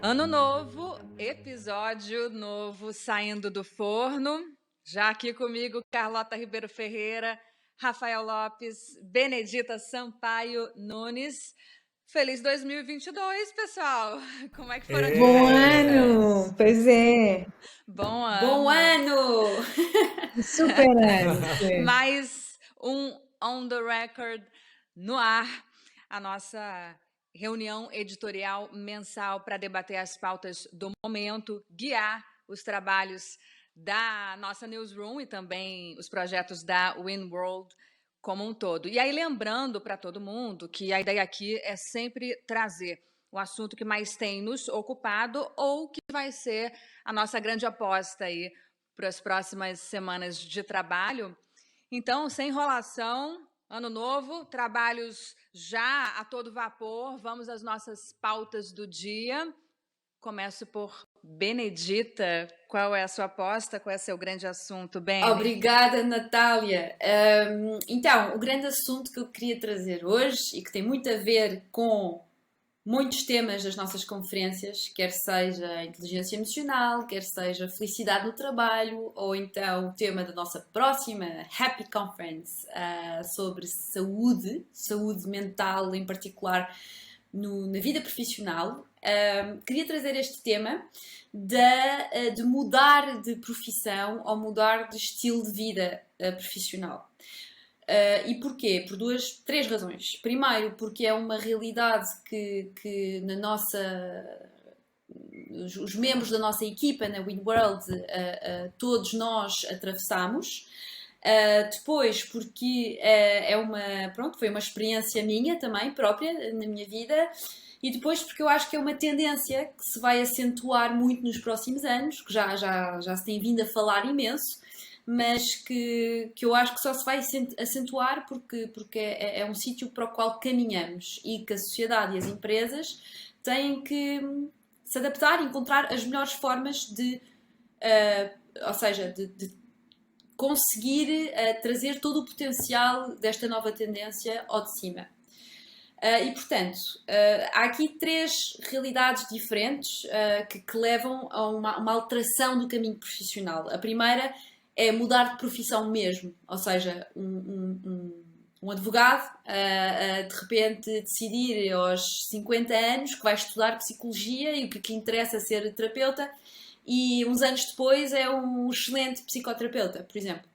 Ano novo, episódio novo saindo do forno. Já aqui comigo, Carlota Ribeiro Ferreira, Rafael Lopes, Benedita Sampaio Nunes. Feliz 2022, pessoal! Como é que foram as Bom festas? ano! Pois é, Bom Bom ano! ano! super ano! Mais um On The Record no ar, a nossa reunião editorial mensal para debater as pautas do momento, guiar os trabalhos da nossa newsroom e também os projetos da WinWorld como um todo. E aí, lembrando para todo mundo que a ideia aqui é sempre trazer o assunto que mais tem nos ocupado ou que vai ser a nossa grande aposta aí para as próximas semanas de trabalho. Então, sem enrolação, ano novo, trabalhos já a todo vapor, vamos às nossas pautas do dia. Começo por Benedita. Qual é a sua aposta? Qual é o seu grande assunto, Beni? Obrigada, Natália. Então, o grande assunto que eu queria trazer hoje e que tem muito a ver com muitos temas das nossas conferências, quer seja inteligência emocional, quer seja felicidade no trabalho, ou então o tema da nossa próxima Happy Conference sobre saúde mental em particular na vida profissional. Queria trazer este tema de mudar de profissão ou mudar de estilo de vida profissional. E porquê? Por três razões. Primeiro, porque é uma realidade que na nossa... Os membros da nossa equipa na WinWorld, todos nós atravessamos. Depois, porque foi uma experiência minha também, própria, na minha vida. E depois porque eu acho que é uma tendência que se vai acentuar muito nos próximos anos, que já se tem vindo a falar imenso, mas que eu acho que só se vai acentuar porque é um sítio para o qual caminhamos e que a sociedade e as empresas têm que se adaptar e encontrar as melhores formas de conseguir trazer todo o potencial desta nova tendência ao de cima. E, portanto, há aqui três realidades diferentes que levam a uma alteração do caminho profissional. A primeira é mudar de profissão mesmo, ou seja, um advogado de repente decidir aos 50 anos que vai estudar psicologia e o que lhe interessa é ser terapeuta e uns anos depois é um excelente psicoterapeuta, por exemplo.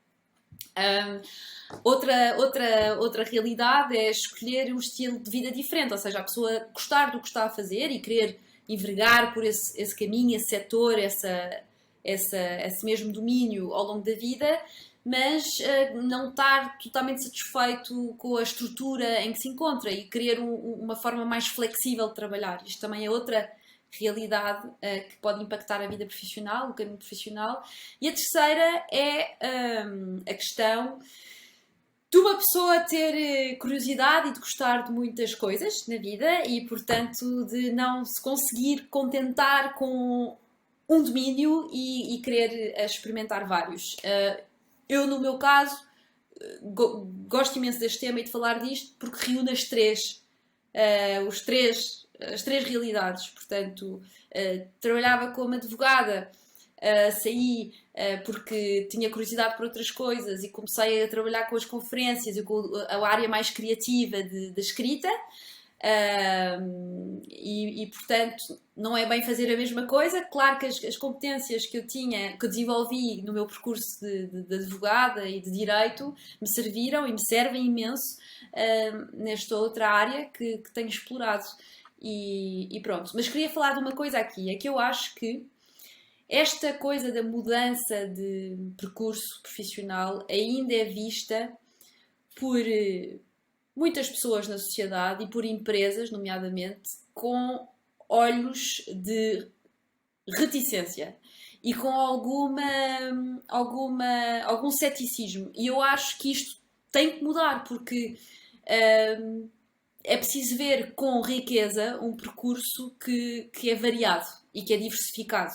Outra realidade é escolher um estilo de vida diferente, ou seja, a pessoa gostar do que está a fazer e querer envergar por esse caminho, esse setor, esse mesmo domínio ao longo da vida, mas não estar totalmente satisfeito com a estrutura em que se encontra e querer uma forma mais flexível de trabalhar. Isto também é outra realidade que pode impactar a vida profissional, o caminho profissional. E a terceira é a questão de uma pessoa ter curiosidade e de gostar de muitas coisas na vida e, portanto, de não se conseguir contentar com um domínio e querer experimentar vários. Eu, no meu caso, gosto imenso deste tema e de falar disto porque reúne as três realidades. Portanto, trabalhava como advogada, saí porque tinha curiosidade por outras coisas e comecei a trabalhar com as conferências e com a área mais criativa da escrita. E portanto não é bem fazer a mesma coisa. Claro que as competências que eu desenvolvi no meu percurso de advogada e de direito me serviram e me servem imenso nesta outra área que tenho explorado e pronto. Mas queria falar de uma coisa aqui, é que eu acho que esta coisa da mudança de percurso profissional ainda é vista por muitas pessoas na sociedade e por empresas, nomeadamente, com olhos de reticência e com algum ceticismo. E eu acho que isto tem que mudar, porque é preciso ver com riqueza um percurso que é variado e que é diversificado.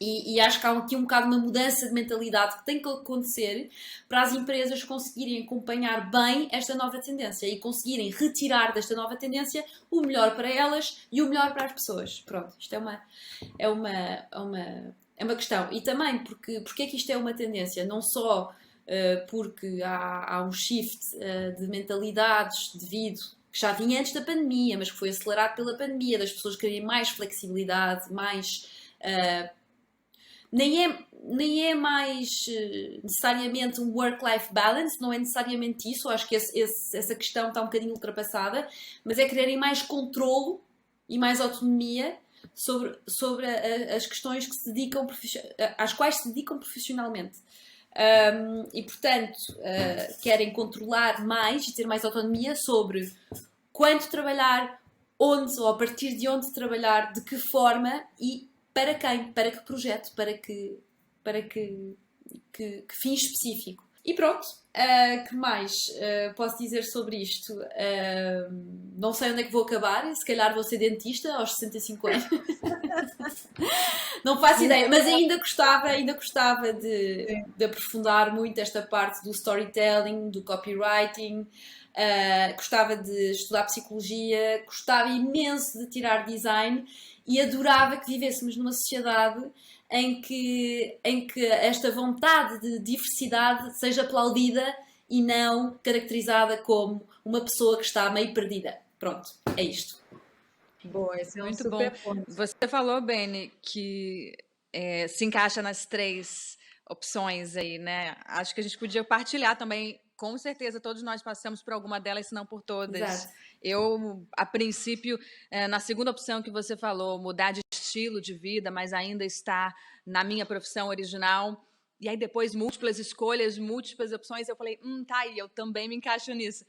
E acho que há aqui um bocado uma mudança de mentalidade que tem que acontecer para as empresas conseguirem acompanhar bem esta nova tendência e conseguirem retirar desta nova tendência o melhor para elas e o melhor para as pessoas. Pronto, isto é uma questão. E também porque é que isto é uma tendência? Não só porque há um shift de mentalidades devido que já vinha antes da pandemia, mas que foi acelerado pela pandemia, das pessoas quererem mais flexibilidade, mais nem é mais necessariamente um work-life balance, não é necessariamente isso, acho que essa questão está um bocadinho ultrapassada, mas é quererem mais controlo e mais autonomia sobre as questões que se dedicam às quais se dedicam profissionalmente. E portanto querem controlar mais e ter mais autonomia sobre quando trabalhar, onde ou a partir de onde trabalhar, de que forma e para quem, para que projeto, para que fim específico. E pronto, que mais posso dizer sobre isto? Não sei onde é que vou acabar, se calhar vou ser dentista aos 65 anos. Não faço ideia, mas ainda gostava de aprofundar muito esta parte do storytelling, do copywriting. Gostava de estudar psicologia, gostava imenso de tirar design e adorava que vivêssemos numa sociedade em que esta vontade de diversidade seja aplaudida e não caracterizada como uma pessoa que está meio perdida. Pronto, é isto. Boa, esse é um Muito super bom. ponto. Você falou, Beni, que se encaixa nas 3 opções aí, né? Acho que a gente podia partilhar também. Com certeza, todos nós passamos por alguma delas, se não por todas. Exato. Eu, a princípio, na segunda opção que você falou, mudar de estilo de vida, mas ainda estar na minha profissão original. E aí depois múltiplas escolhas, múltiplas opções. Eu falei, tá aí, eu também me encaixo nisso.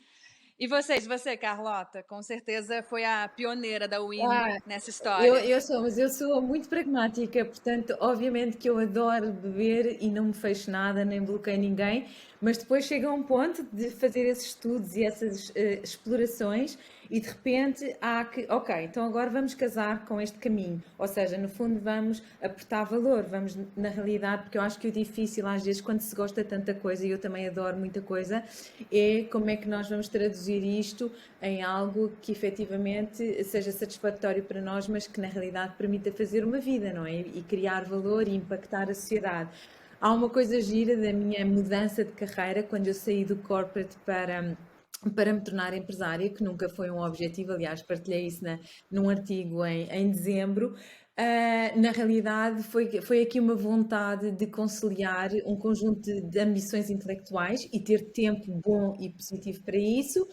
E você, Carlota, com certeza foi a pioneira da Win nessa história. Mas eu sou muito pragmática, portanto, obviamente que eu adoro beber e não me fecho nada, nem bloqueio ninguém, mas depois chega a um ponto de fazer esses estudos e essas explorações e de repente há que, ok, então agora vamos casar com este caminho, ou seja, no fundo vamos aportar valor, vamos na realidade, porque eu acho que o difícil às vezes quando se gosta de tanta coisa, e eu também adoro muita coisa, é como é que nós vamos traduzir isto em algo que efetivamente seja satisfatório para nós, mas que na realidade permita fazer uma vida, não é? E criar valor e impactar a sociedade. Há uma coisa gira da minha mudança de carreira, quando eu saí do corporate para me tornar empresária, que nunca foi um objetivo, aliás, partilhei isso num artigo em dezembro. Na realidade, foi aqui uma vontade de conciliar um conjunto de ambições intelectuais e ter tempo bom e positivo para isso.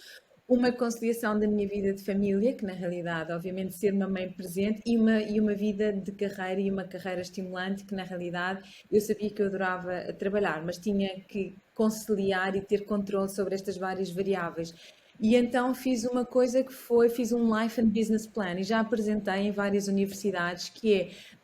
Uma conciliação da minha vida de família, que na realidade, obviamente, ser uma mãe presente e uma vida de carreira e uma carreira estimulante, que na realidade eu sabia que eu adorava trabalhar, mas tinha que conciliar e ter controle sobre estas várias variáveis. E então fiz uma coisa fiz um Life and Business Plan e já apresentei em várias universidades,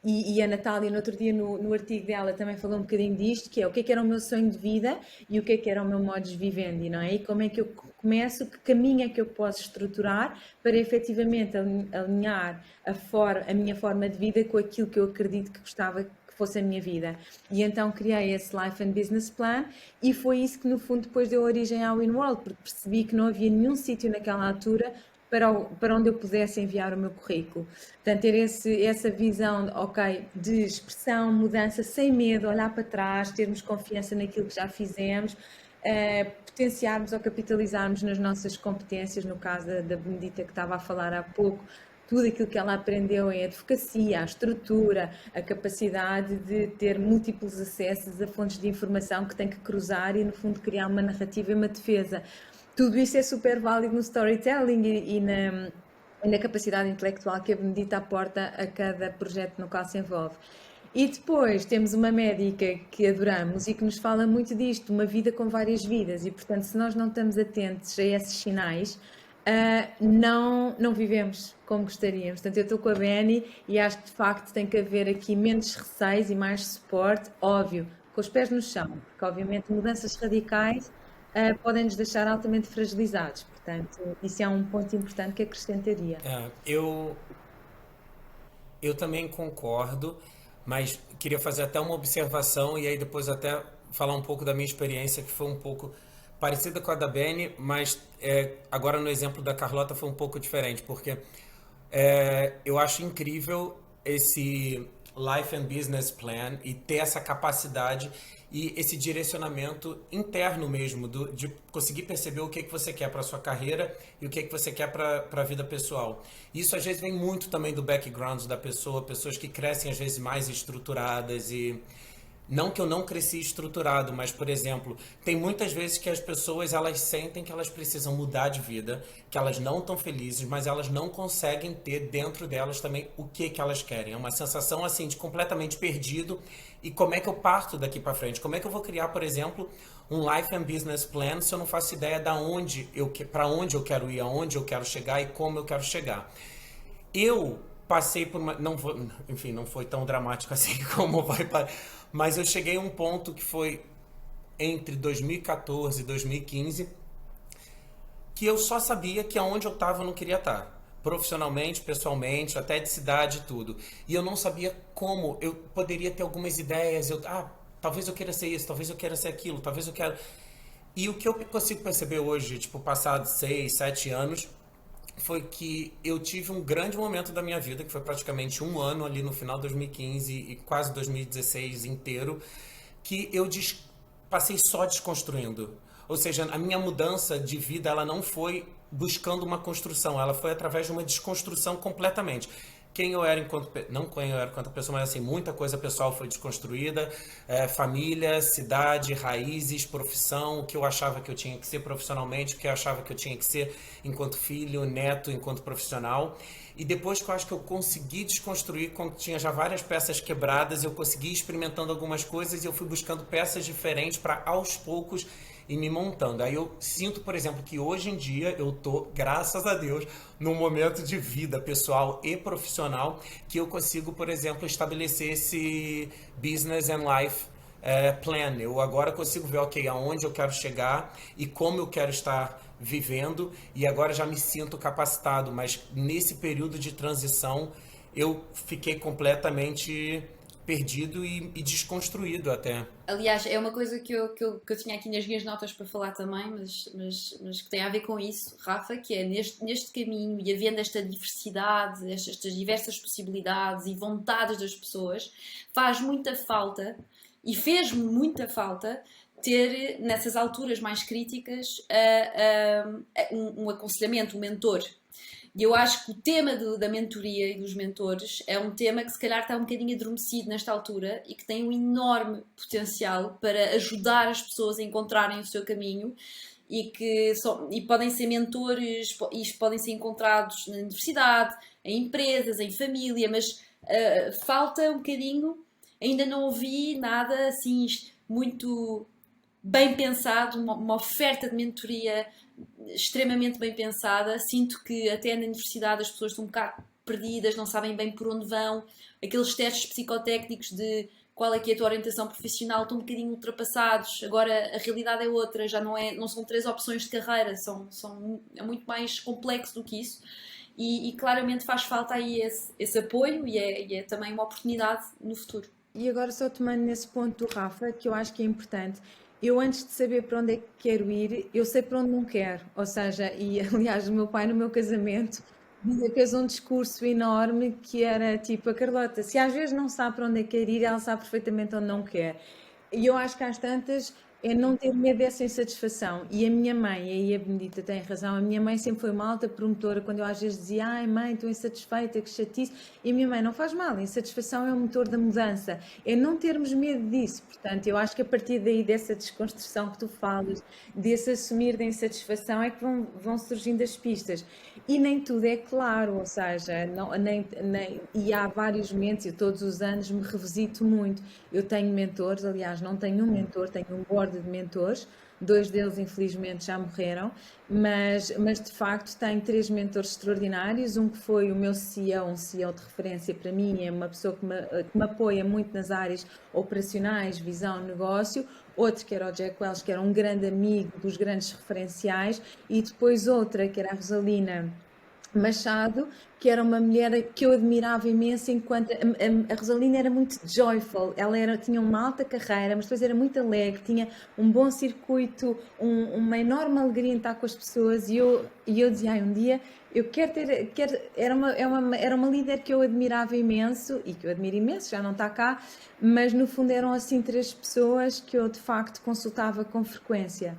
e a Natália no outro dia no artigo dela também falou um bocadinho disto, que é o que era o meu sonho de vida e o que era o meu modus vivendi, não é? E como é que eu começo, que caminho é que eu posso estruturar para efetivamente alinhar a minha forma de vida com aquilo que eu acredito que gostava que fosse a minha vida. E então criei esse Life and Business Plan e foi isso que no fundo depois deu origem ao InWorld, porque percebi que não havia nenhum sítio naquela altura para onde eu pudesse enviar o meu currículo. Portanto, ter essa visão, ok, de expressão, mudança, sem medo, olhar para trás, termos confiança naquilo que já fizemos, potenciarmos ou capitalizarmos nas nossas competências, no caso da Benedita que estava a falar há pouco, tudo aquilo que ela aprendeu em advocacia, a estrutura, a capacidade de ter múltiplos acessos a fontes de informação que tem que cruzar e, no fundo, criar uma narrativa e uma defesa. Tudo isso é super válido no storytelling e na capacidade intelectual que a Benedita aporta a cada projeto no qual se envolve. E depois temos uma médica que adoramos e que nos fala muito disto, uma vida com várias vidas, e portanto, se nós não estamos atentos a esses sinais, não vivemos como gostaríamos. Portanto, eu estou com a Beni e acho que de facto tem que haver aqui menos receios e mais suporte, óbvio, com os pés no chão, porque obviamente mudanças radicais podem nos deixar altamente fragilizados. Portanto, isso é um ponto importante que acrescentaria. Eu também concordo, mas queria fazer até uma observação e aí depois até falar um pouco da minha experiência, que foi um pouco parecida com a da Beni, mas agora no exemplo da Carlota foi um pouco diferente, porque eu acho incrível esse Life and Business Plan e ter essa capacidade e esse direcionamento interno mesmo, de conseguir perceber o que você quer para a sua carreira e o que você quer para a vida pessoal. Isso às vezes vem muito também do background da pessoa, pessoas que crescem às vezes mais estruturadas e não que eu não cresci estruturado, mas, por exemplo, tem muitas vezes que as pessoas elas sentem que elas precisam mudar de vida, que elas não estão felizes, mas elas não conseguem ter dentro delas também o que elas querem. É uma sensação assim de completamente perdido. E como é que eu parto daqui para frente? Como é que eu vou criar, por exemplo, um Life and Business Plan se eu não faço ideia para onde eu quero ir, aonde eu quero chegar e como eu quero chegar? Eu passei por uma... Não, enfim, não foi tão dramático assim como vai... Mas eu cheguei a um ponto que foi entre 2014 e 2015 que eu só sabia que aonde eu estava eu não queria estar. Profissionalmente, pessoalmente, até de cidade e tudo. E eu não sabia como. Eu poderia ter algumas ideias. Talvez eu queira ser isso, talvez eu queira ser aquilo, talvez eu queira... E o que eu consigo perceber hoje, tipo, passados 6, 7 anos, foi que eu tive um grande momento da minha vida, que foi praticamente um ano ali no final de 2015 e quase 2016 inteiro, que eu passei só desconstruindo. Ou seja, a minha mudança de vida, ela não foi buscando uma construção, ela foi através de uma desconstrução completamente. Quem eu era não quem eu era enquanto pessoa, mas assim, muita coisa pessoal foi desconstruída, família, cidade, raízes, profissão, o que eu achava que eu tinha que ser profissionalmente, o que eu achava que eu tinha que ser enquanto filho, neto, enquanto profissional. E depois que eu acho que eu consegui desconstruir, quando tinha já várias peças quebradas, eu consegui ir experimentando algumas coisas e eu fui buscando peças diferentes para aos poucos e me montando. Aí eu sinto, por exemplo, que hoje em dia eu tô, graças a Deus, num momento de vida pessoal e profissional que eu consigo, por exemplo, estabelecer esse business and life plan. Eu agora consigo ver, ok, aonde eu quero chegar e como eu quero estar vivendo e agora já me sinto capacitado, mas nesse período de transição eu fiquei completamente perdido e desconstruído até. Aliás, é uma coisa que eu tinha aqui nas minhas notas para falar também, mas que tem a ver com isso, Rafa, que é neste caminho e havendo esta diversidade, estas diversas possibilidades e vontades das pessoas, faz muita falta e fez-me muita falta ter, nessas alturas mais críticas, um aconselhamento, um mentor. E eu acho que o tema da mentoria e dos mentores é um tema que se calhar está um bocadinho adormecido nesta altura e que tem um enorme potencial para ajudar as pessoas a encontrarem o seu caminho e podem ser mentores e podem ser encontrados na universidade, em empresas, em família, mas falta um bocadinho, ainda não ouvi nada assim muito bem pensado, uma oferta de mentoria extremamente bem pensada. Sinto que até na universidade as pessoas estão um bocado perdidas, não sabem bem por onde vão. Aqueles testes psicotécnicos de qual é que é a tua orientação profissional estão um bocadinho ultrapassados. Agora a realidade é outra, já não são 3 opções de carreira, é muito mais complexo do que isso. E claramente faz falta aí esse apoio e é também uma oportunidade no futuro. E agora só tomando nesse ponto do Rafa, que eu acho que é importante, eu antes de saber para onde é que quero ir, eu sei para onde não quero. Ou seja, e aliás, o meu pai no meu casamento fez um discurso enorme que era tipo, a Carlota, se às vezes não sabe para onde é que quer ir, ela sabe perfeitamente onde não quer. E eu acho que às tantas é não ter medo dessa insatisfação. E a minha mãe, aí a Benedita tem razão, a minha mãe sempre foi uma alta promotora quando eu às vezes dizia, ai mãe, estou insatisfeita, que chatice. E a minha mãe, não faz mal, a insatisfação é o motor da mudança. É não termos medo disso. Portanto, eu acho que a partir daí dessa desconstrução que tu falas, desse assumir da insatisfação, é que vão surgindo as pistas. E nem tudo é claro, ou seja, e há vários momentos, eu todos os anos me revisito muito. Eu tenho mentores, aliás, não tenho um mentor, tenho um board de mentores, 2 deles infelizmente já morreram, mas de facto tenho 3 mentores extraordinários, um que foi o meu CEO, um CEO de referência para mim, é uma pessoa que me apoia muito nas áreas operacionais, visão, negócio, outro que era o Jack Welch, que era um grande amigo dos grandes referenciais, e depois outra que era a Rosalina Machado, que era uma mulher que eu admirava imenso, enquanto a Rosalina era muito joyful, tinha uma alta carreira, mas depois era muito alegre, tinha um bom circuito, uma enorme alegria em estar com as pessoas, e eu dizia, um dia eu quero ter, era uma líder que eu admirava imenso, e que eu admiro imenso, já não está cá, mas no fundo eram assim 3 pessoas que eu de facto consultava com frequência.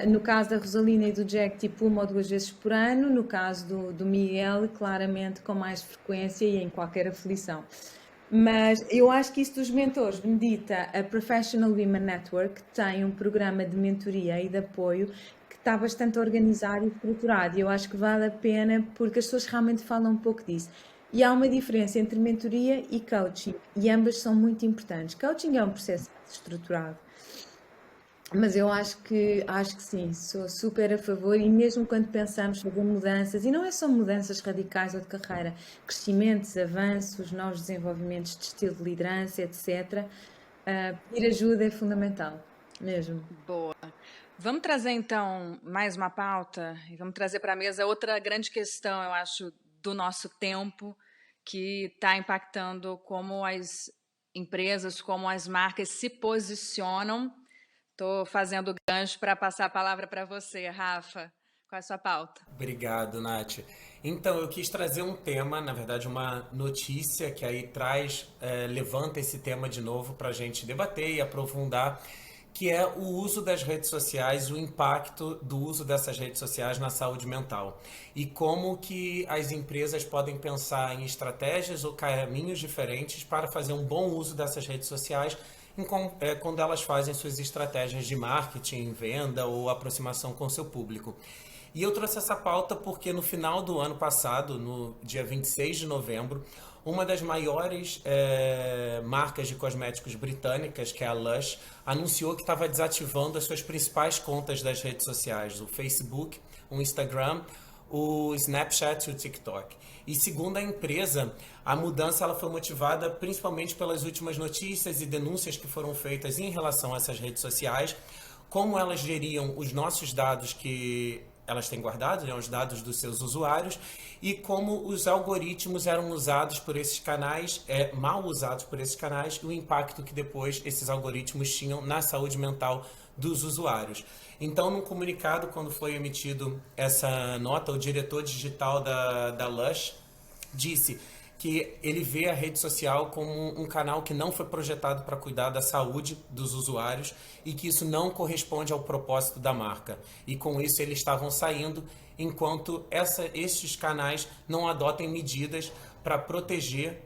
No caso da Rosalina e do Jack, tipo 1 ou 2 vezes por ano. No caso do Miguel, claramente com mais frequência e em qualquer aflição. Mas eu acho que isso dos mentores, Benedita, a Professional Women Network tem um programa de mentoria e de apoio que está bastante organizado e estruturado. E eu acho que vale a pena porque as pessoas realmente falam um pouco disso. E há uma diferença entre mentoria e coaching, e ambas são muito importantes. Coaching é um processo mais estruturado, mas eu acho que sim, sou super a favor, e mesmo quando pensamos sobre mudanças, e não é só mudanças radicais ou de carreira, crescimentos, avanços, novos desenvolvimentos de estilo de liderança, etc., pedir ajuda é fundamental, mesmo. Boa. Vamos trazer então mais uma pauta e vamos trazer para a mesa outra grande questão, eu acho, do nosso tempo, que está impactando como as empresas, como as marcas se posicionam. Estou fazendo gancho para passar a palavra para você, Rafa. Qual é a sua pauta? Obrigado, Nath. Então, eu quis trazer um tema, na verdade, uma notícia que aí levanta esse tema de novo para a gente debater e aprofundar, que é o uso das redes sociais, o impacto do uso dessas redes sociais na saúde mental. E como que as empresas podem pensar em estratégias ou caminhos diferentes para fazer um bom uso dessas redes sociais quando elas fazem suas estratégias de marketing, venda ou aproximação com o seu público. E eu trouxe essa pauta porque no final do ano passado, no dia 26 de novembro, uma das maiores marcas de cosméticos britânicas, que é a Lush, anunciou que estava desativando as suas principais contas das redes sociais, o Facebook, o Instagram, o Snapchat e o TikTok. E segundo a empresa, a mudança ela foi motivada principalmente pelas últimas notícias e denúncias que foram feitas em relação a essas redes sociais, como elas geriam os nossos dados que elas têm guardados, né, os dados dos seus usuários, e como os algoritmos eram usados por esses canais, mal usados por esses canais, e o impacto que depois esses algoritmos tinham na saúde mental dos usuários. Então, num comunicado, quando foi emitido essa nota, o diretor digital da Lush disse que ele vê a rede social como um canal que não foi projetado para cuidar da saúde dos usuários e que isso não corresponde ao propósito da marca. E com isso eles estavam saindo enquanto esses canais não adotem medidas para proteger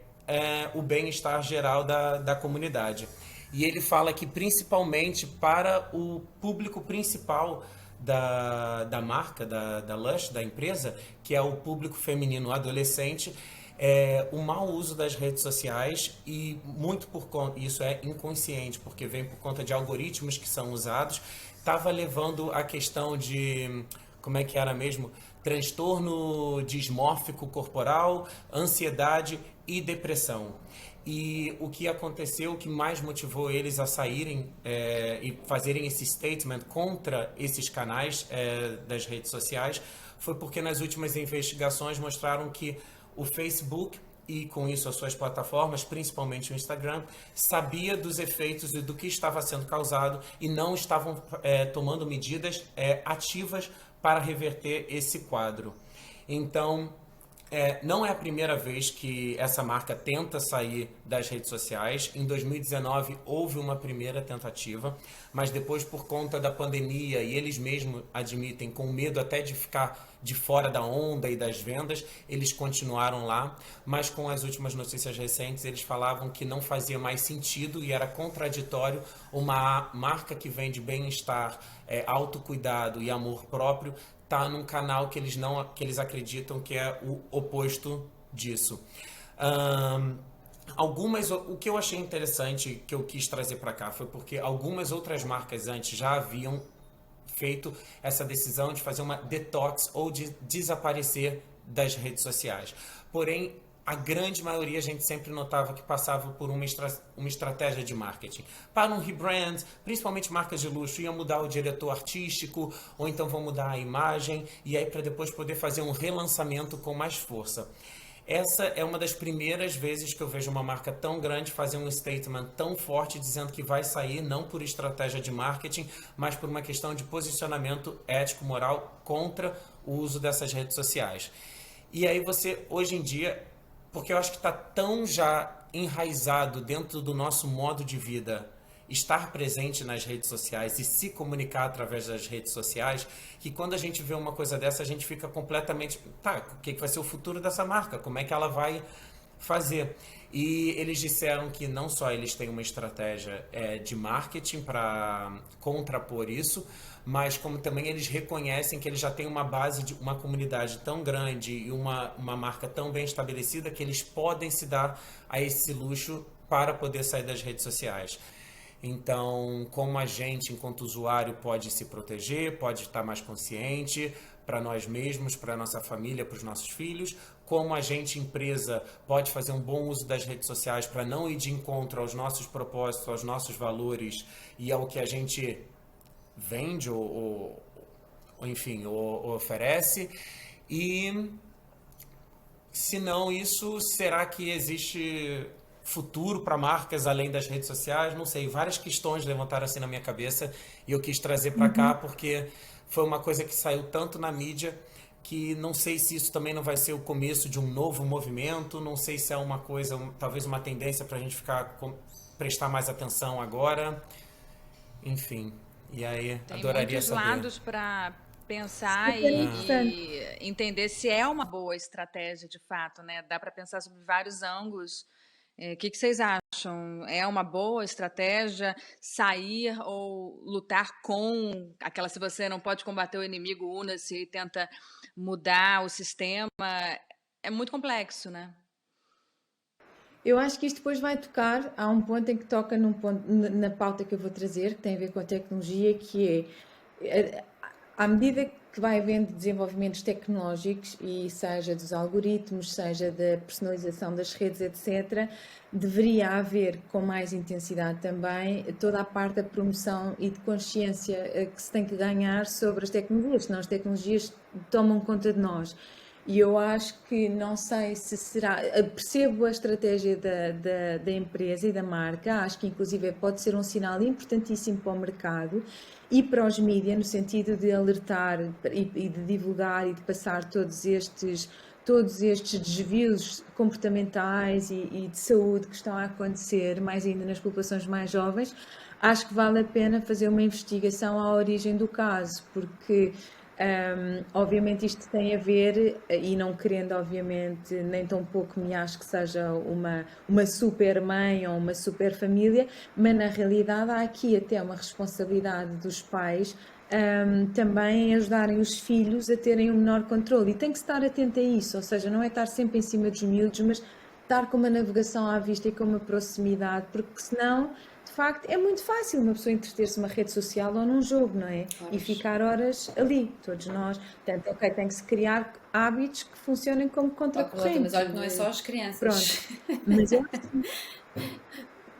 o bem-estar geral da comunidade. E ele fala que principalmente para o público principal da marca, da Lush, da empresa, que é o público feminino adolescente, o mau uso das redes sociais, e muito por conta, isso é inconsciente, porque vem por conta de algoritmos que são usados, estava levando a questão de, como é que era mesmo? Transtorno dismórfico corporal, ansiedade e depressão. E o que aconteceu, o que mais motivou eles a saírem e fazerem esse statement contra esses canais das redes sociais, foi porque nas últimas investigações mostraram que o Facebook e com isso as suas plataformas, principalmente o Instagram, sabia dos efeitos e do que estava sendo causado e não estavam tomando medidas ativas para reverter esse quadro. Então, não é a primeira vez que essa marca tenta sair das redes sociais. Em 2019 houve uma primeira tentativa, mas depois, por conta da pandemia, e eles mesmos admitem, com medo até de ficar de fora da onda e das vendas, eles continuaram lá, mas com as últimas notícias recentes eles falavam que não fazia mais sentido e era contraditório uma marca que vende bem-estar, autocuidado e amor próprio tá num canal que eles acreditam que é o oposto disso. O que eu achei interessante, que eu quis trazer para cá, foi porque algumas outras marcas antes já haviam feito essa decisão de fazer uma detox ou de desaparecer das redes sociais. Porém, a grande maioria a gente sempre notava que passava por uma estratégia de marketing. Para um rebrand, principalmente marcas de luxo, ia mudar o diretor artístico, ou então vão mudar a imagem, e aí para depois poder fazer um relançamento com mais força. Essa é uma das primeiras vezes que eu vejo uma marca tão grande fazer um statement tão forte dizendo que vai sair não por estratégia de marketing, mas por uma questão de posicionamento ético, moral contra o uso dessas redes sociais. E aí você, hoje em dia, porque eu acho que está tão já enraizado dentro do nosso modo de vida estar presente nas redes sociais e se comunicar através das redes sociais, que quando a gente vê uma coisa dessa, a gente fica completamente, tá, o que vai ser o futuro dessa marca? Como é que ela vai fazer? E eles disseram que não só eles têm uma estratégia de marketing para contrapor isso, mas como também eles reconhecem que eles já têm uma base de uma comunidade tão grande e uma marca tão bem estabelecida que eles podem se dar a esse luxo para poder sair das redes sociais. Então, como a gente, enquanto usuário, pode se proteger, pode estar mais consciente para nós mesmos, para a nossa família, para os nossos filhos, como a gente, empresa, pode fazer um bom uso das redes sociais para não ir de encontro aos nossos propósitos, aos nossos valores e ao que a gente vende ou enfim, ou oferece. E se não isso, será que existe futuro para marcas além das redes sociais? Não sei, várias questões levantaram assim na minha cabeça e eu quis trazer para cá porque foi uma coisa que saiu tanto na mídia que não sei se isso também não vai ser o começo de um novo movimento, não sei se é uma coisa, talvez uma tendência para a gente prestar mais atenção agora, enfim. E aí, Tem adoraria muitos saber. lados para pensar Super interessante. e entender se é uma boa estratégia de fato, né? Dá para pensar sobre vários ângulos. O que vocês acham? É uma boa estratégia sair ou lutar com aquela, se você não pode combater o inimigo, una-se e tenta mudar o sistema? É muito complexo, né? Eu acho que isto depois vai tocar, há um ponto em que toca num ponto, na pauta que eu vou trazer, que tem a ver com a tecnologia, que é, à medida que vai havendo desenvolvimentos tecnológicos, e seja dos algoritmos, seja da personalização das redes, etc., deveria haver com mais intensidade também toda a parte da promoção e de consciência que se tem que ganhar sobre as tecnologias, senão as tecnologias tomam conta de nós. E eu acho que não sei se será. Percebo a estratégia da empresa e da marca, acho que inclusive pode ser um sinal importantíssimo para o mercado e para os mídias, no sentido de alertar e de divulgar e de passar todos estes desvios comportamentais e de saúde que estão a acontecer, mais ainda nas populações mais jovens. Acho que vale a pena fazer uma investigação à origem do caso, porque obviamente isto tem a ver, e não querendo obviamente nem tão pouco me acho que seja uma super mãe ou uma super família, mas na realidade há aqui até uma responsabilidade dos pais também em ajudarem os filhos a terem um menor controle, e tem que estar atento a isso, ou seja, não é estar sempre em cima dos miúdos, mas estar com uma navegação à vista e com uma proximidade, porque senão de facto é muito fácil uma pessoa entreter-se numa rede social ou num jogo, não é? E Horas. ficar horas ali, todos nós. Portanto, ok, tem que se criar hábitos que funcionem como Oh, Carlota, mas contracorrente. olha que não é só as crianças. Pronto. Mas eu acho que.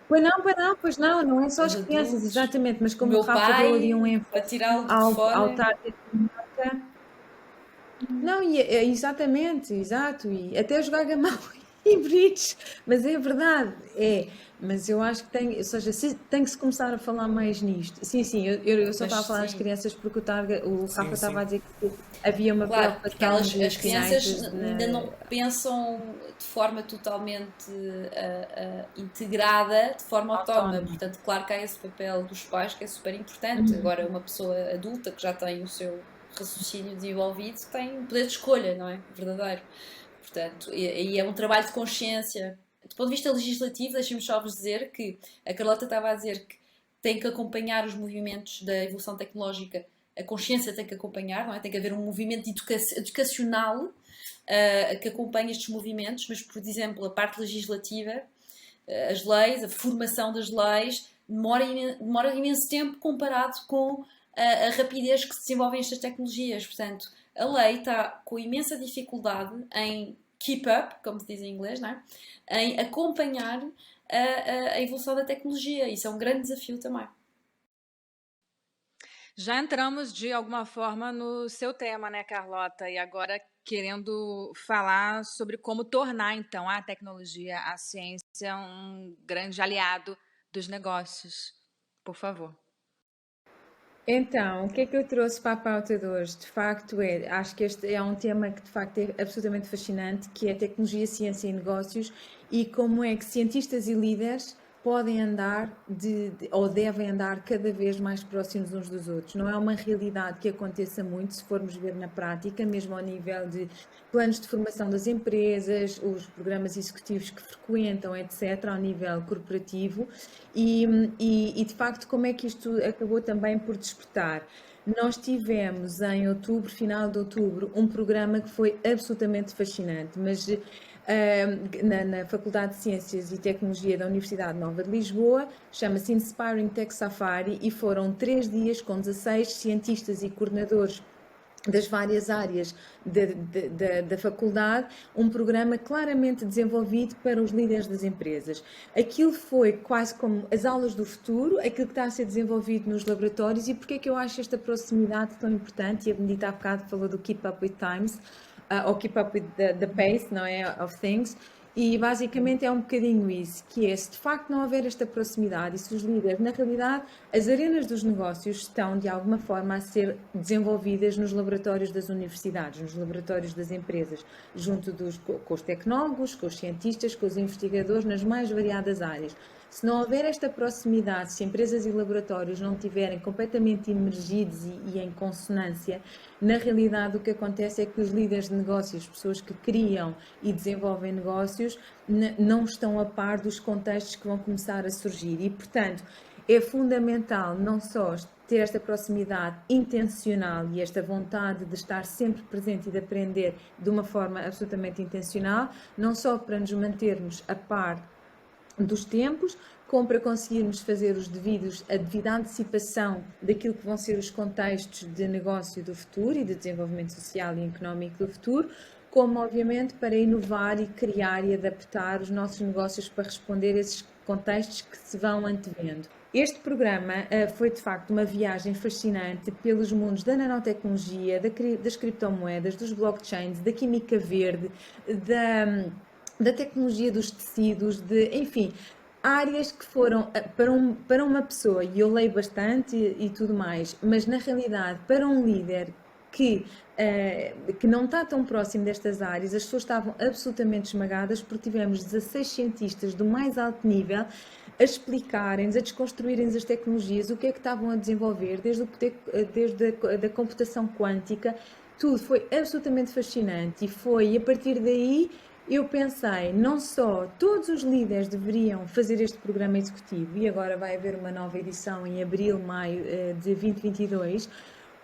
Pois não é só Os as crianças, adultos, exatamente, mas o como o meu Rafa deu ali um pai, para ênfase tirá-lo de ao fora. target de marca. Não, exatamente, exato, e até jogar gamão e bridge, mas é verdade, mas eu acho que tem, ou seja, tem que se começar a falar mais nisto. Sim, sim, eu só Mas estava a falar das sim, crianças porque o Rafa Sim, estava sim. a dizer que havia uma claro, porque preocupação de as crianças teenagers ainda não pensam de forma totalmente integrada, de forma autónoma. autónoma. Portanto, claro que há esse papel dos pais que é super importante. Agora, uma pessoa adulta que já tem o seu raciocínio desenvolvido tem poder de escolha, não é? Verdadeiro. Portanto, e é um trabalho de consciência. Do ponto de vista legislativo, deixem-me só vos dizer que a Carlota estava a dizer que tem que acompanhar os movimentos da evolução tecnológica, a consciência tem que acompanhar, não é? Tem que haver um movimento educacional que acompanhe estes movimentos, mas, por exemplo, a parte legislativa, as leis, a formação das leis, demora imenso tempo comparado com a rapidez que se desenvolvem estas tecnologias. Portanto, a lei está com imensa dificuldade em keep up, como se diz em inglês, não é? Em acompanhar a evolução da tecnologia. Isso é um grande desafio também. Já entramos de alguma forma no seu tema, né, Carlota? E agora querendo falar sobre como tornar, então, a tecnologia, a ciência, um grande aliado dos negócios. Por favor. Então, o que é que eu trouxe para a pauta de hoje? De facto, acho que este é um tema que de facto é absolutamente fascinante, que é tecnologia, ciência e negócios, e como é que cientistas e líderes podem andar ou devem andar cada vez mais próximos uns dos outros. Não é uma realidade que aconteça muito, se formos ver na prática, mesmo ao nível de planos de formação das empresas, os programas executivos que frequentam, etc., ao nível corporativo, e de facto como é que isto acabou também por despertar. Nós tivemos em outubro, final de outubro, um programa que foi absolutamente fascinante, mas na Faculdade de Ciências e Tecnologia da Universidade Nova de Lisboa, chama-se Inspiring Tech Safari, e foram 3 dias com 16 cientistas e coordenadores das várias áreas da faculdade, um programa claramente desenvolvido para os líderes das empresas. Aquilo foi quase como as aulas do futuro, aquilo que está a ser desenvolvido nos laboratórios. E porque é que eu acho esta proximidade tão importante? E a Benedita há bocado falou do Keep Up with Times, ou Keep Up with the Pace, não é? Of Things. E basicamente é um bocadinho isso, que é, se de facto não houver esta proximidade e se os líderes, na realidade, as arenas dos negócios estão de alguma forma a ser desenvolvidas nos laboratórios das universidades, nos laboratórios das empresas, junto com os tecnólogos, com os cientistas, com os investigadores, nas mais variadas áreas. Se não houver esta proximidade, se empresas e laboratórios não estiverem completamente imergidos e em consonância, na realidade o que acontece é que os líderes de negócios, pessoas que criam e desenvolvem negócios, não estão a par dos contextos que vão começar a surgir. E, portanto, é fundamental não só ter esta proximidade intencional e esta vontade de estar sempre presente e de aprender de uma forma absolutamente intencional, não só para nos mantermos a par dos tempos, como para conseguirmos fazer a devida antecipação daquilo que vão ser os contextos de negócio do futuro e de desenvolvimento social e económico do futuro, como obviamente para inovar e criar e adaptar os nossos negócios para responder a esses contextos que se vão antevendo. Este programa foi de facto uma viagem fascinante pelos mundos da nanotecnologia, das criptomoedas, dos blockchains, da química verde, da tecnologia dos tecidos, enfim, áreas que foram para uma pessoa, e eu leio bastante e tudo mais, mas na realidade para um líder que não está tão próximo destas áreas, as pessoas estavam absolutamente esmagadas, porque tivemos 16 cientistas do mais alto nível a explicarem-nos, a desconstruírem-nos as tecnologias, o que é que estavam a desenvolver, desde a computação quântica. Tudo foi absolutamente fascinante, e a partir daí eu pensei, não só todos os líderes deveriam fazer este programa executivo, e agora vai haver uma nova edição em abril, maio de 2022,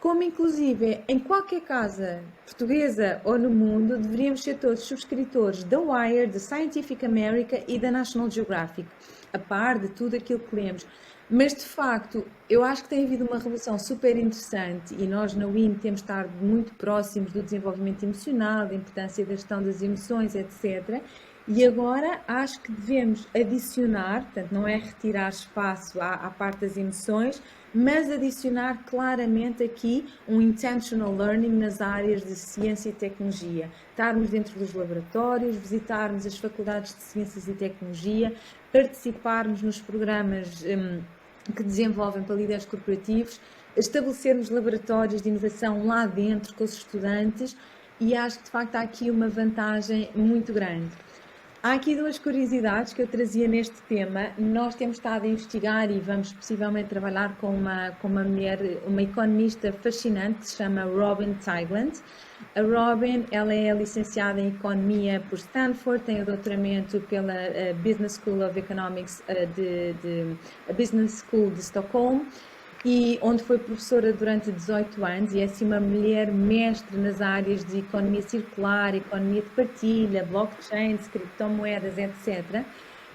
como inclusive em qualquer casa portuguesa ou no mundo, deveríamos ser todos subscritores da Wired, da Scientific America e da National Geographic, a par de tudo aquilo que lemos. Mas, de facto, eu acho que tem havido uma revolução super interessante, e nós na WIN temos estado muito próximos do desenvolvimento emocional, da importância da gestão das emoções, etc. E agora acho que devemos adicionar, portanto não é retirar espaço à parte das emoções, mas adicionar claramente aqui um intentional learning nas áreas de ciência e tecnologia. Estarmos dentro dos laboratórios, visitarmos as faculdades de ciências e tecnologia, participarmos nos programas que desenvolvem para líderes corporativos, estabelecermos laboratórios de inovação lá dentro com os estudantes, e acho que de facto há aqui uma vantagem muito grande. Há aqui 2 curiosidades que eu trazia neste tema. Nós temos estado a investigar e vamos possivelmente trabalhar com uma mulher, uma economista fascinante que se chama Robin Teigland. A Robin, ela é licenciada em Economia por Stanford, tem o doutoramento pela Business School of Economics, a Business School de Estocolmo, e onde foi professora durante 18 anos, e é assim uma mulher mestre nas áreas de economia circular, economia de partilha, blockchains, criptomoedas, etc.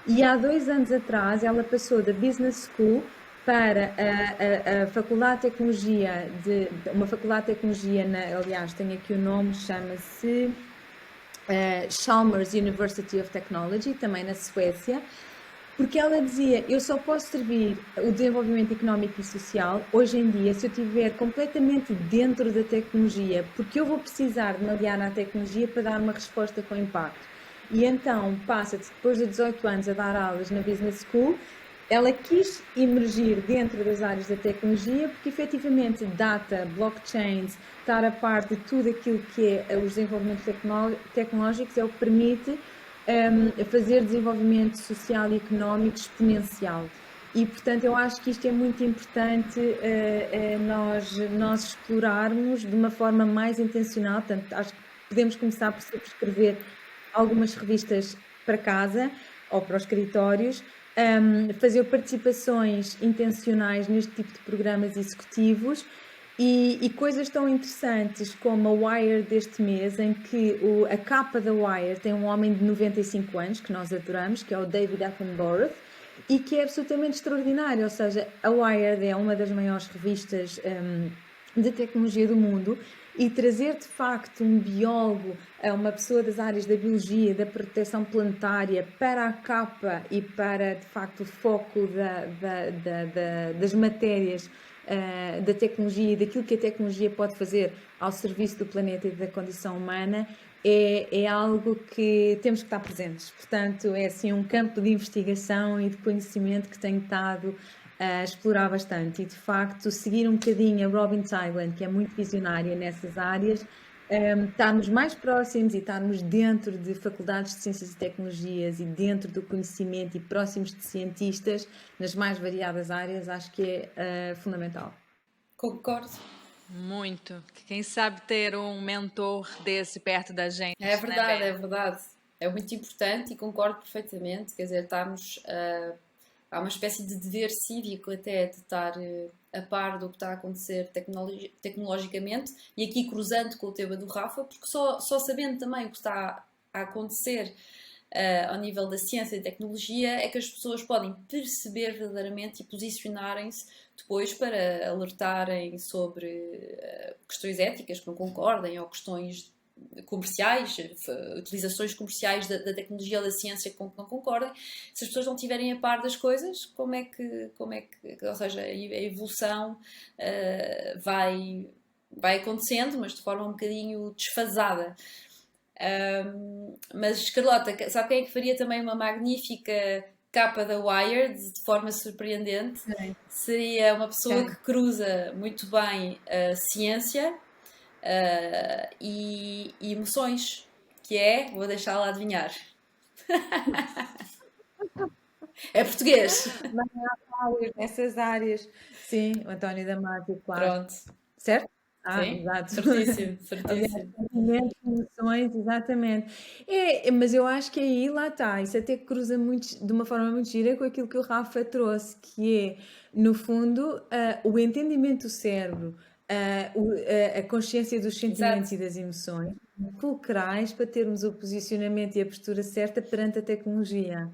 E há 2 anos atrás ela passou da Business School para a Faculdade de Tecnologia, uma Faculdade de Tecnologia, aliás, tenho aqui o nome, chama-se Chalmers University of Technology, também na Suécia, porque ela dizia, eu só posso servir o desenvolvimento económico e social hoje em dia se eu estiver completamente dentro da tecnologia, porque eu vou precisar de me aliar à tecnologia para dar uma resposta com impacto. E então passa-se depois de 18 anos a dar aulas na Business School. Ela quis emergir dentro das áreas da tecnologia porque efetivamente data, blockchains, estar a par de tudo aquilo que é os desenvolvimentos tecnológicos é o que permite fazer desenvolvimento social e económico exponencial. E, portanto, eu acho que isto é muito importante nós explorarmos de uma forma mais intencional. Portanto, acho que podemos começar por subscrever algumas revistas para casa ou para os escritórios, fazer participações intencionais neste tipo de programas executivos e coisas tão interessantes como a Wire deste mês, em que a capa da Wire tem um homem de 95 anos, que nós adoramos, que é o David Attenborough, e que é absolutamente extraordinário. Ou seja, a Wired é uma das maiores revistas de tecnologia do mundo, e trazer de facto um biólogo, uma pessoa das áreas da biologia, da proteção planetária, para a capa e para de facto o foco das matérias da tecnologia e daquilo que a tecnologia pode fazer ao serviço do planeta e da condição humana, é algo que temos que estar presentes. Portanto, é assim um campo de investigação e de conhecimento que tenho estado a explorar bastante, e de facto seguir um bocadinho a Robin Thailand, que é muito visionária nessas áreas, estarmos mais próximos e estarmos dentro de faculdades de ciências e tecnologias e dentro do conhecimento e próximos de cientistas nas mais variadas áreas, acho que é fundamental. Concordo. Muito. Quem sabe ter um mentor desse perto da gente. É verdade, né, é verdade. É muito importante e concordo perfeitamente. Quer dizer, estamos... há uma espécie de dever cívico até de estar a par do que está a acontecer tecnologicamente, e aqui cruzando com o tema do Rafa, porque só sabendo também o que está a acontecer ao nível da ciência e tecnologia é que as pessoas podem perceber verdadeiramente e posicionarem-se depois para alertarem sobre questões éticas que não concordem, ou questões comerciais, utilizações comerciais da tecnologia ou da ciência com que não concordem. Se as pessoas não estiverem a par das coisas, como é que ou seja, a evolução vai acontecendo, mas de forma um bocadinho desfasada. Mas Carlota, sabe quem é que faria também uma magnífica capa da Wired de forma surpreendente? Sim. Seria uma pessoa Sim. que cruza muito bem a ciência e emoções, que é, vou deixá-la adivinhar. É português. Nessas áreas. Sim, o António Damasio, claro. Pronto. Certo? Sim, Exato. certíssimo, certíssimo. Sentimentos, emoções, exatamente. Mas eu acho que aí lá está, isso até cruza muito, de uma forma muito gira com aquilo que o Rafa trouxe, que é, no fundo, o entendimento do cérebro, a consciência dos sentimentos Exato. e das emoções, fulcrais para termos o posicionamento e a postura certa perante a tecnologia.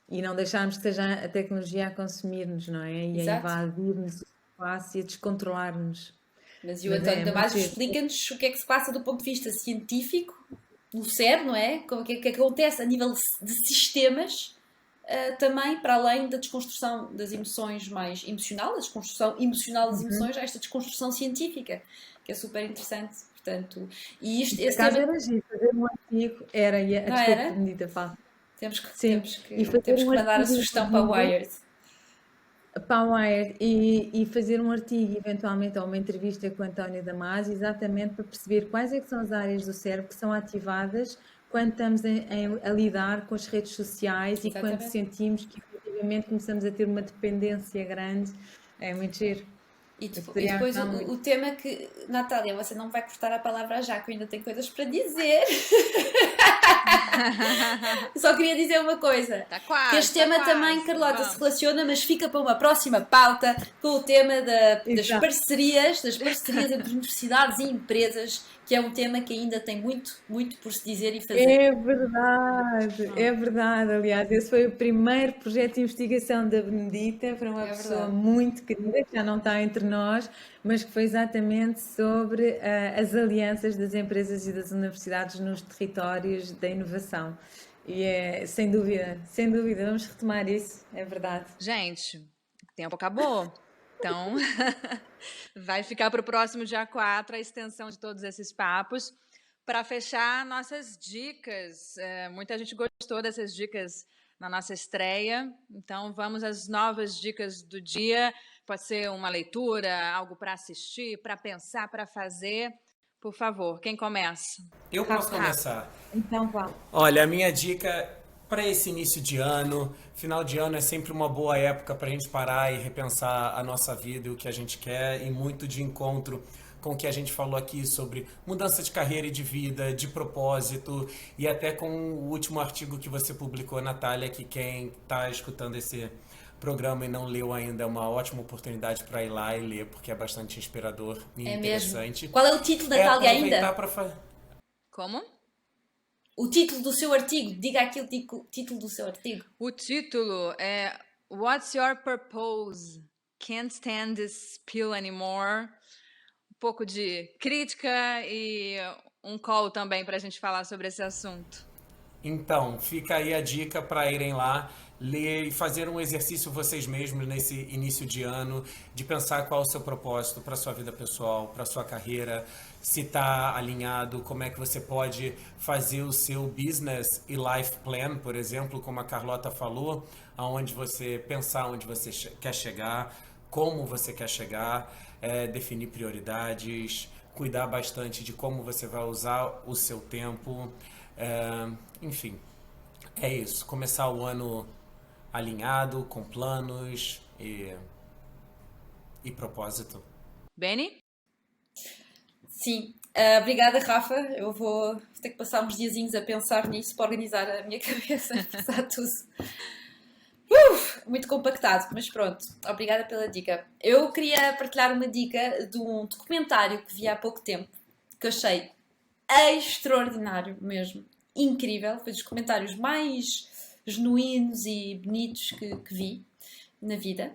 E não deixarmos que seja a tecnologia a consumir-nos, não é? E a Exato. invadir-nos o espaço e a descontrolar-nos. Mas e o Mas António Damasio muito explica-nos o que é que se passa do ponto de vista científico no cérebro, não é? O que é que acontece a nível de sistemas, também para além da desconstrução das emoções mais emocional, da desconstrução emocional das emoções, a esta desconstrução científica, que é super interessante. Portanto, e isto, Por esse acaso tema, era giro, fazer um artigo, era, não desculpa, era? Benedita, fala. Temos Sim, e fazer temos que um mandar a artigo, sugestão para a Wired. para a Wired, e fazer um artigo, eventualmente, ou uma entrevista com o António Damasio, exatamente para perceber quais é que são as áreas do cérebro que são ativadas quando estamos a lidar com as redes sociais e quando Exatamente. sentimos que efetivamente começamos a ter uma dependência grande. É muito giro. E Eu depois poderia ajudar muito. o tema que, Natália, você não vai cortar a palavra já, que eu ainda tenho coisas para dizer. Só queria dizer uma coisa. Tá quase, Que este tá tema quase. também, Carlota, Vamos. se relaciona, mas fica para uma próxima pauta, com o tema das Exato. parcerias entre universidades e empresas, que é um tema que ainda tem muito, muito por se dizer e fazer. É verdade. Aliás, esse foi o primeiro projeto de investigação da Benedita, para uma É pessoa verdade. muito querida, que já não está entre nós, mas que foi exatamente sobre as alianças das empresas e das universidades nos territórios da inovação. E é, sem dúvida, vamos retomar isso, é verdade. Gente, o tempo acabou. Então, vai ficar para o próximo dia 4 a extensão de todos esses papos. Para fechar, nossas dicas. Muita gente gostou dessas dicas na nossa estreia. Então, vamos às novas dicas do dia. Pode ser uma leitura, algo para assistir, para pensar, para fazer. Por favor, quem começa? Eu posso começar. Então, vá. Olha, a minha dica para esse início de ano, final de ano é sempre uma boa época para a gente parar e repensar a nossa vida e o que a gente quer, e muito de encontro com o que a gente falou aqui sobre mudança de carreira e de vida, de propósito, e até com o último artigo que você publicou, Natália, que quem está escutando esse programa e não leu ainda é uma ótima oportunidade para ir lá e ler, porque é bastante inspirador e interessante. Mesmo. Qual é o título, Natália, ainda? Como? O título do seu artigo. Diga aqui o título do seu artigo. O título é What's Your Purpose? Can't Stand This Pill Anymore. Um pouco de crítica e um call também para a gente falar sobre esse assunto. Então, fica aí a dica para irem lá, ler e fazer um exercício vocês mesmos nesse início de ano, de pensar qual é o seu propósito para a sua vida pessoal, para a sua carreira, se está alinhado, como é que você pode fazer o seu business e life plan, por exemplo, como a Carlota falou, aonde você pensar onde você quer chegar, como você quer chegar, definir prioridades, cuidar bastante de como você vai usar o seu tempo, enfim, é isso. Começar o ano alinhado, com planos e propósito. Benny? Sim. Obrigada, Rafa. Eu vou ter que passar uns diazinhos a pensar nisso para organizar a minha cabeça, apesar de tudo. Muito compactado, mas pronto. Obrigada pela dica. Eu queria partilhar uma dica de um documentário que vi há pouco tempo, que eu achei extraordinário mesmo. Incrível. Foi dos comentários mais genuínos e bonitos que vi na vida.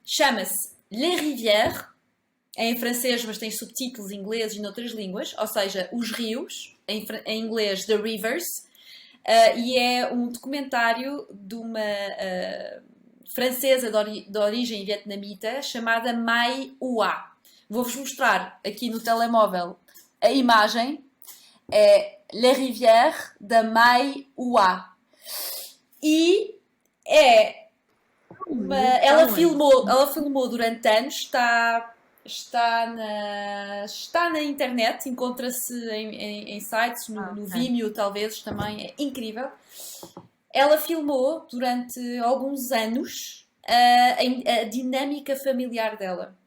Chama-se Les Rivières. É em francês, mas tem subtítulos em inglês e noutras línguas. Ou seja, Os Rios. Em inglês, The Rivers. E é um documentário de uma francesa de origem vietnamita chamada Mai Hua. Vou-vos mostrar aqui no telemóvel a imagem. É Les Rivières da Mai Hua. E é ela filmou durante anos, está na internet, encontra-se em sites, no Vimeo talvez também, é incrível. Ela filmou durante alguns anos a dinâmica familiar dela.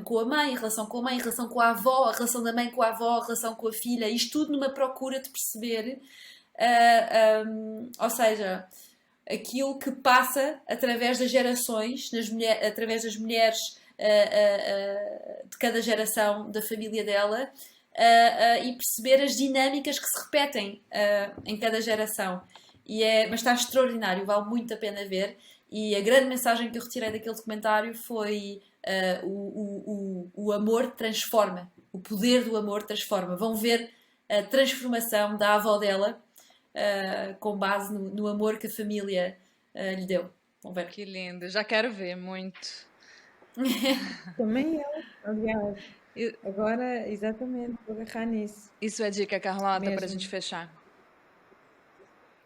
Com a mãe, a relação com a mãe, a relação com a avó, a relação da mãe com a avó, a relação com a filha, isto tudo numa procura de perceber, ou seja, aquilo que passa através das gerações, através das mulheres de cada geração da família dela, e perceber as dinâmicas que se repetem em cada geração. Mas está extraordinário, vale muito a pena ver. E a grande mensagem que eu retirei daquele documentário foi o amor transforma. O poder do amor transforma. Vão ver a transformação da avó dela com base no amor que a família lhe deu. Vão ver. Que lindo, já quero ver muito. Também eu, aliás. Agora, exatamente, vou agarrar nisso. Isso é dica, Carlota, Mesmo. para a gente fechar.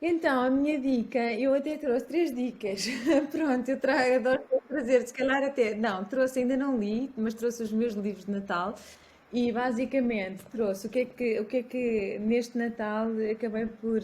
Então, a minha dica, eu até trouxe 3 dicas. Pronto, eu adoro trazer, se calhar até, não, trouxe, ainda não li, mas trouxe os meus livros de Natal e basicamente trouxe o que é que neste Natal acabei por,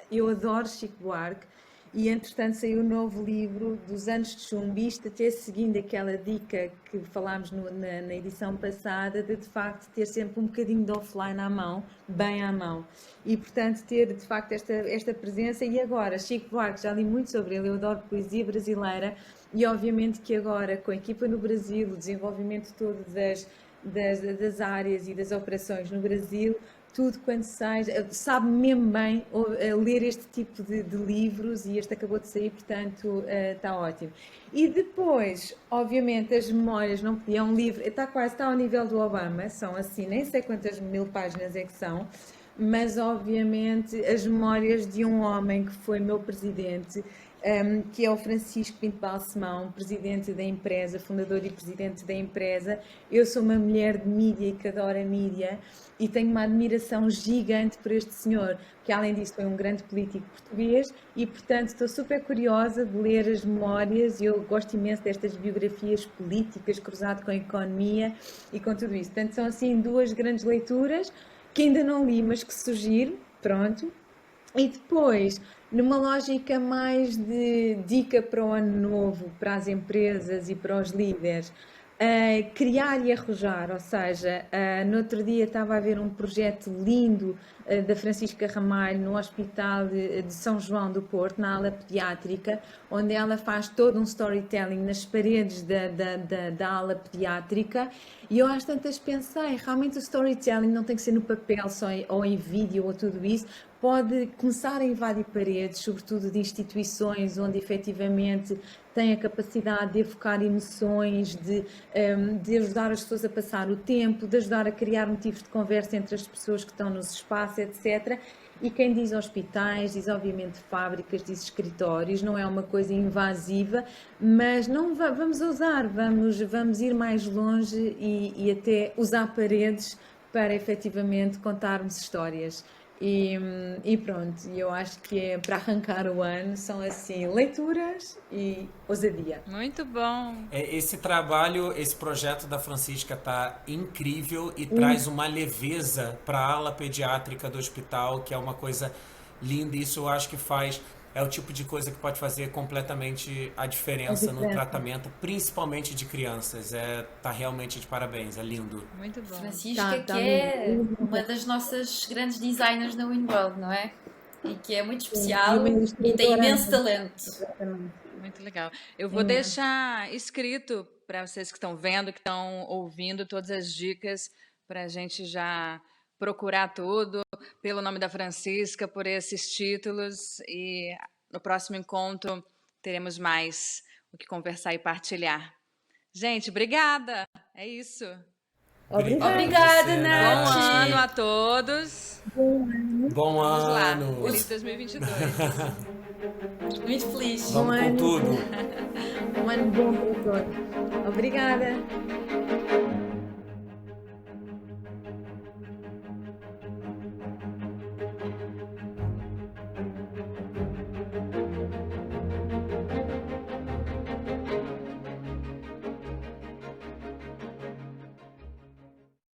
eu adoro Chico Buarque e entretanto saiu um novo livro dos Anos de Chumbo, isto até seguindo aquela dica que falámos na edição passada de facto ter sempre um bocadinho de offline à mão, bem à mão, e portanto ter de facto esta presença. E agora, Chico Buarque, já li muito sobre ele, eu adoro poesia brasileira e obviamente que agora com a equipa no Brasil, o desenvolvimento todo das áreas e das operações no Brasil, tudo quanto sai, sabe mesmo bem ler este tipo de livros e este acabou de sair, portanto está ótimo. E depois, obviamente, as memórias não podiam, um livro, está ao nível do Obama, são assim, nem sei quantas mil páginas é que são, mas obviamente as memórias de um homem que foi meu presidente, que é o Francisco Pinto Balsemão, presidente da empresa, fundador e presidente da empresa. Eu sou uma mulher de mídia que adora mídia e tenho uma admiração gigante por este senhor, que além disso foi um grande político português e, portanto, estou super curiosa de ler as memórias e eu gosto imenso destas biografias políticas cruzado com a economia e com tudo isso. Portanto, são assim duas grandes leituras que ainda não li, mas que sugiro, pronto. E depois, numa lógica mais de dica para o ano novo, para as empresas e para os líderes, criar e arrojar, ou seja, no outro dia estava a ver um projeto lindo da Francisca Ramalho no Hospital de São João do Porto, na ala pediátrica, onde ela faz todo um storytelling nas paredes da ala pediátrica e eu às tantas pensei, realmente o storytelling não tem que ser no papel só ou em vídeo ou tudo isso, pode começar a invadir paredes, sobretudo de instituições onde efetivamente tem a capacidade de evocar emoções, de ajudar as pessoas a passar o tempo, de ajudar a criar motivos de conversa entre as pessoas que estão nos espaços, etc. E quem diz hospitais, diz obviamente fábricas, diz escritórios, não é uma coisa invasiva, mas não vamos ousar, vamos ir mais longe e até usar paredes para efetivamente contarmos histórias. E pronto, eu acho que é para arrancar o ano, são assim, leituras e ousadia. Muito bom. Esse trabalho, esse projeto da Francisca tá incrível e traz uma leveza para a ala pediátrica do hospital, que é uma coisa linda. Isso eu acho que é o tipo de coisa que pode fazer completamente a diferença no tratamento, principalmente de crianças. Tá realmente de parabéns, é lindo. Muito bom. Francisca, que é uma das nossas grandes designers na Winworld, não é? E que é muito especial e tem imenso talento. Exatamente. Muito legal. Eu vou deixar escrito para vocês que estão vendo, que estão ouvindo todas as dicas para a gente já procurar tudo pelo nome da Francisca, por esses títulos e no próximo encontro teremos mais o que conversar e partilhar. Gente, obrigada. É isso. Obrigada, Nath. Bom ano a todos. Bom Vamos lá. ano! Feliz 2022. Muito feliz. Vamos com tudo! Um ano bom para todos. Obrigada.